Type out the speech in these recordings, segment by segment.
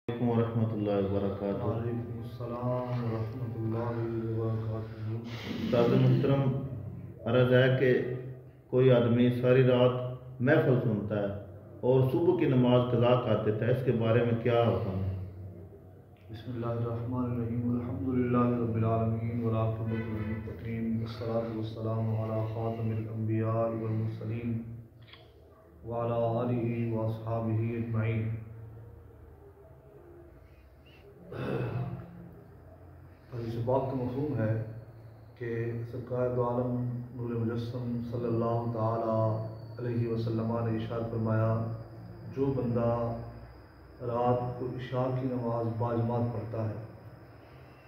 علیکم ورحمۃ اللہ وبرکاتہ۔ وعلیکم السلام ورحمۃ اللہ وبرکاتہ۔ استاد محترم، عرض ہے کہ کوئی آدمی ساری رات محفل سنتا ہے اور صبح کی نماز قضا کر دیتا ہے، اس کے بارے میں کیا حکم ہے؟ بسم اللہ الرحمن الرحیم، الحمد للہ رب العالمین والعاقبۃ للمتقین والصلاۃ والسلام علی خاتم الانبیاء والمرسلین وعلی آلہ واصحابہ اجمعین۔ حدیث پاک کا مفہوم ہے کہ سرکار دو عالم نور مجسم صلی اللہ تعالی علیہ وسلم نے ارشاد فرمایا، جو بندہ رات کو عشاء کی نماز باجماعت پڑھتا ہے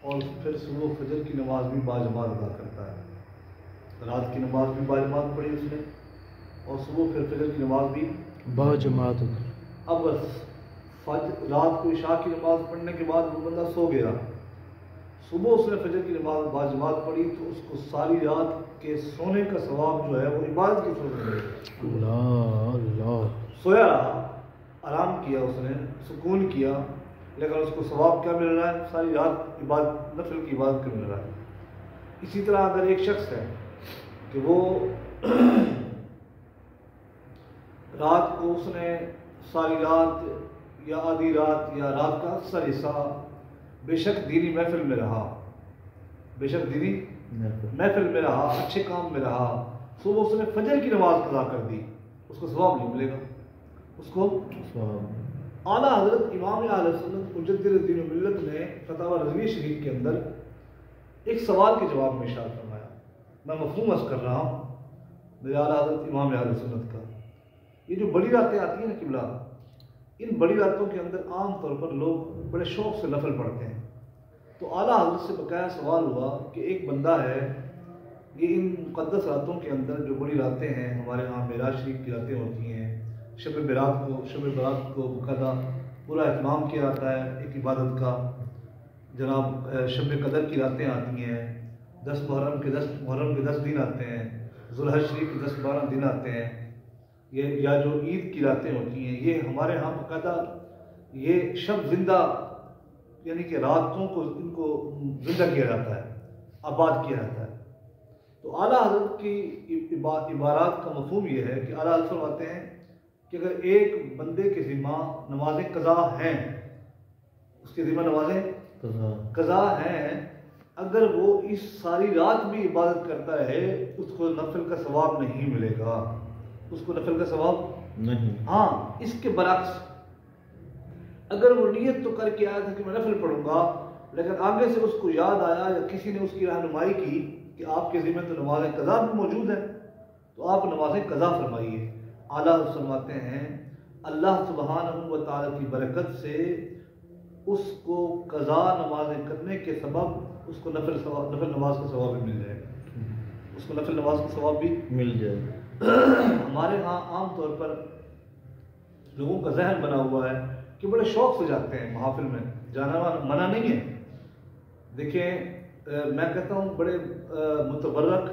اور پھر صبح فجر کی نماز بھی باجماعت ادا کرتا ہے، رات کی نماز بھی باجماعت پڑھی اس نے اور صبح پھر فجر کی نماز بھی باجماعت۔ اب رات کو عشاء کی نماز پڑھنے کے بعد وہ بندہ سو گیا، صبح اس نے فجر کی نماز باجماعت پڑھی تو اس کو ساری رات کے سونے کا ثواب جو ہے وہ عبادت کی صورت میں ملے گا۔ اللہ اللہ۔ سویا رہا، آرام کیا، اس نے سکون کیا، لیکن اس کو ثواب کیا مل رہا ہے؟ ساری رات عبادت، نفل کی عبادت کا مل رہا ہے۔ اسی طرح اگر ایک شخص ہے کہ وہ رات کو اس نے ساری رات یا آدھی رات یا رات کا اکثر حصہ بے شک دینی محفل میں رہا، بے شک دینی محفل میں رہا، اچھے کام میں رہا، صبح اس نے فجر کی نماز قضا کر دی، اس کو ثواب نہیں ملے گا، اس کو اعلیٰ حضرت امام اہل سنت مجدد دین و ملت نے فتاوی رضویہ شریف کے اندر ایک سوال کے جواب میں ارشاد فرمایا، میں مفہوم عرض کر رہا ہوں میرے اعلیٰ حضرت امام اہل سنت کا، یہ جو بڑی راتیں آتی ہیں نا قبلہ، ان بڑی راتوں کے اندر عام طور پر لوگ بڑے شوق سے نفل پڑھتے ہیں، تو اعلیٰ حضرت سے بقایا سوال ہوا کہ ایک بندہ ہے، یہ ان مقدس راتوں کے اندر جو بڑی راتیں ہیں، ہمارے ہاں معراج شریف کی راتیں ہوتی ہیں، شب برات کو باقاعدہ پورا اہتمام کیا جاتا ہے ایک عبادت کا، جناب شب قدر کی راتیں آتی ہیں، 10 محرم کے 10 دن آتے ہیں، ذوالحج شریف کے 10-12 دن آتے ہیں، یہ یا جو عید کی راتیں ہوتی ہیں، یہ ہمارے ہاں باقاعدہ یہ شب زندہ، یعنی کہ راتوں کو ان کو زندہ کیا جاتا ہے، آباد کیا جاتا ہے۔ تو اعلیٰ حضرت کی عبارات کا مفہوم یہ ہے کہ اعلیٰ حضرت فرماتے ہیں کہ اگر ایک بندے کے ذمہ نمازیں قضا ہیں، اس کے ذمہ نمازیں قضا ہیں، اگر وہ اس ساری رات بھی عبادت کرتا رہے اس کو نفل کا ثواب نہیں ملے گا، اس کو نفل کا ثواب نہیں۔ ہاں، اس کے برعکس اگر وہ نیت تو کر کے آیا تھا کہ میں نفل پڑھوں گا، لیکن آگے سے اس کو یاد آیا یا کسی نے اس کی رہنمائی کی کہ آپ کے ذمہ تو نماز قضا بھی موجود ہے، تو آپ نماز قضا فرمائیے۔ اعلیٰ فرماتے ہیں اللہ سبحانہ و تعالیٰ کی برکت سے اس کو قضا نمازیں کرنے کے سبب اس کو نفل نماز کا ثواب بھی مل جائے گا، اس کو نفل نماز کا ثواب بھی مل جائے گا۔ ہمارے ہاں عام طور پر لوگوں کا ذہن بنا ہوا ہے کہ بڑے شوق سے جاتے ہیں محافل میں، جانا منع نہیں ہے، دیکھیں میں کہتا ہوں بڑے متبرک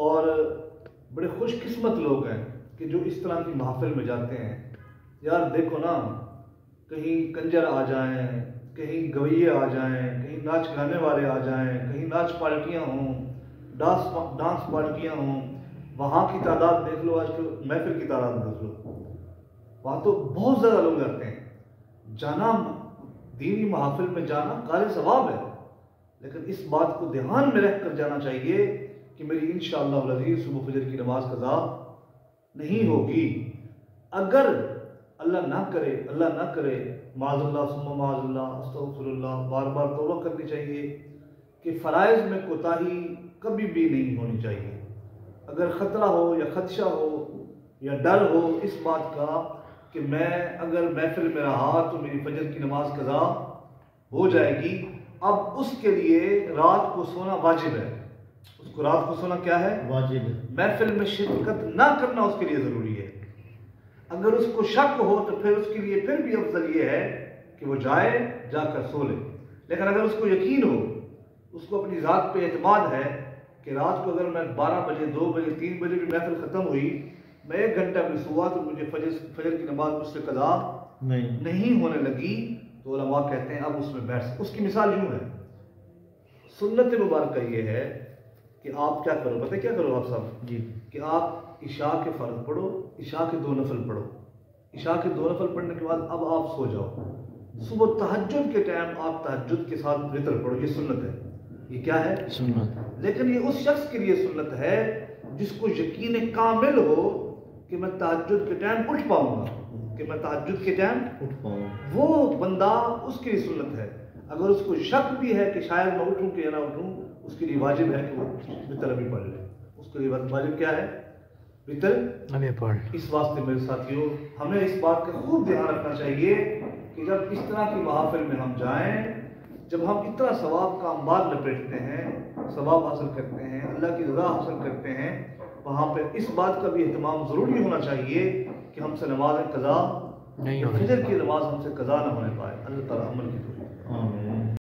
اور بڑے خوش قسمت لوگ ہیں کہ جو اس طرح کی محافل میں جاتے ہیں۔ یار دیکھو نا، کہیں کنجر آ جائیں، کہیں گویے آ جائیں، کہیں ناچ گانے والے آ جائیں، کہیں ناچ پارٹیاں ہوں، ڈانس پارٹیاں ہوں، وہاں کی تعداد دیکھ لو، آج کل محفل کی تعداد دیکھ لو، وہاں تو بہت زیادہ لوگ جاتے ہیں۔ جانا دینی محافل میں جانا قابل ثواب ہے، لیکن اس بات کو دھیان میں رکھ کر جانا چاہیے کہ میری انشاءاللہ العزیز صبح فجر کی نماز قضا نہیں ہوگی۔ اگر اللہ نہ کرے معاذ اللہ ثم معاذ اللہ استغفر اللہ، بار بار توبہ کرنی چاہیے کہ فرائض میں کوتاہی کبھی بھی نہیں ہونی چاہیے۔ اگر خطرہ ہو یا خدشہ ہو یا ڈر ہو اس بات کا کہ میں اگر محفل میں رہا تو میری فجر کی نماز قضا ہو جائے گی، اب اس کے لیے رات کو سونا واجب ہے، اس کو رات کو سونا کیا ہے؟ واجب ہے۔ محفل میں شرکت نہ کرنا اس کے لیے ضروری ہے۔ اگر اس کو شک ہو تو پھر اس کے لیے پھر بھی افضل یہ ہے کہ وہ جا کر سو لے، لیکن اگر اس کو یقین ہو، اس کو اپنی ذات پہ اعتماد ہے کہ رات کو اگر میں 12 بجے 2 بجے 3 بجے بھی محفل ختم ہوئی، میں 1 گھنٹہ بھی سوا تو مجھے فجر کی نماز مجھ سے قضا نہیں ہونے لگی تو علماء کہتے ہیں اب اس میں بیٹھ. اس کی مثال یوں ہے، سنت مبارکہ یہ ہے کہ آپ کیا کرو، پتہ کیا کرو آپ سب جی کہ آپ عشاء کے فرض پڑھو، عشاء کے 2 نفل پڑھو، عشاء کے 2 نفل پڑھنے کے بعد اب آپ سو جاؤ. صبح تہجد کے ٹائم آپ تہجد کے ساتھ وتر پڑھو. یہ سنت ہے. یہ کیا ہے؟ سنت. لیکن یہ اس شخص کے لیے سنت ہے جس کو یقین کامل ہو کہ میں تہجد کے ٹائم اٹھ پاؤں گا، کہ میں تہجد کے ٹائم اٹھ پاؤں. وہ بندہ اس کے لیے سنت ہے. اگر اس کو شک بھی ہے کہ شاید میں اٹھوں کہ نہ اٹھوں، اس کے لیے واجب ہے کہ وہ وتر ابھی پڑھ لے. اس کے لیے واجب کیا ہے؟ وتر ابھی پڑھ. اس واسطے میرے ساتھیوں ہمیں اس بات کا خوب دھیان رکھنا چاہیے کہ جب اس طرح کی محافل میں ہم جائیں، جب ہم اتنا ثواب کا انبار لپیٹتے ہیں، ثواب حاصل کرتے ہیں، اللہ کی رضا حاصل کرتے ہیں، وہاں پہ اس بات کا بھی اہتمام ضروری ہونا چاہیے کہ ہم سے نماز قضا، نہیں ہونا فجر کی نماز ہم سے قضا نہ ہونے پائے. اللہ تعالیٰ